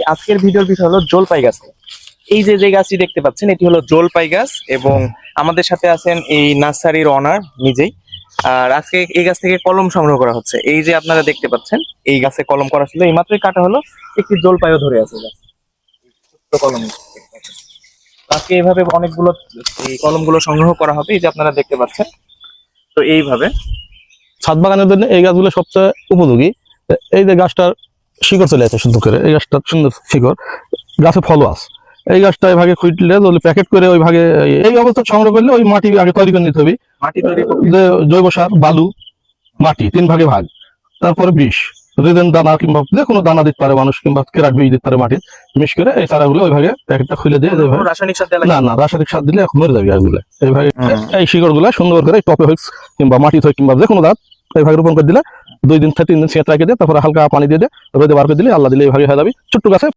আজকের ভিডিওর বিষয় হলো জলপাই গাছ। এই যে যে গাছটি দেখতে পাচ্ছেন এটি হলো জলপাই গাছ এবং আমাদের সাথে আছেন এই নার্সারির অনার নিজেই। আর আজকে এই গাছ থেকে কলম সংগ্রহ করা হচ্ছে। এই যে আপনারা দেখতে পাচ্ছেন এই গাছে কলম করা ছিল, এই মাত্রই কাটা হলো, একটি জলপাইও ধরে আছে গাছ, ছোট্ট কলম। আজকে এইভাবে অনেকগুলো এই কলমগুলো সংগ্রহ করা হবে, এই যে আপনারা দেখতে পাচ্ছেন। তো এইভাবে ছাদ বাগানের জন্য এই গাছগুলো সবচেয়ে উপযোগী। এই যে গাছটার শিকড় চলে আছে সুন্দর করে, এই গাছটার সুন্দর শিকড়, গাছে ফলও আছে। এই গাছটা এই ভাগে খুঁটলে যদি প্যাকেট করে ওই ভাগে এই অবস্থা সংগ্রহ করলে ওই মাটি আগে তৈরি করে নিতে হবে। মাটি তৈরি যে জৈব সার, বালু, মাটি 3 ভাগে ভাগ, তারপরে বিষ, রেজেন দানা কিংবা যে কোনো দানা দিতে পারে মানুষ, কিংবা কেরাট বীজ দিতে পারে মাটির মিক্স করে এই চারাগুলো ওই ভাগে প্যাকেটটা খুলে দিয়ে রাসায়নিক সার না না রাসায়নিক সার দিলে এখন মরে যাবে গাছগুলো। এইভাবে এই শিকড়গুলো সুন্দর করে টপে হোক কিংবা মাটি হোক কিংবা যে কোনো দাঁত এইভাবে রোপণ করে দিলে 2 দিন থেকে 3 দিন ছেঁত রেখে দিয়ে তারপরে হালকা পানি দিয়ে রোদে বার করে দিলে আল্লাহ দিলে এইভাবে হয়ে যাবে ছোট্ট গাছে।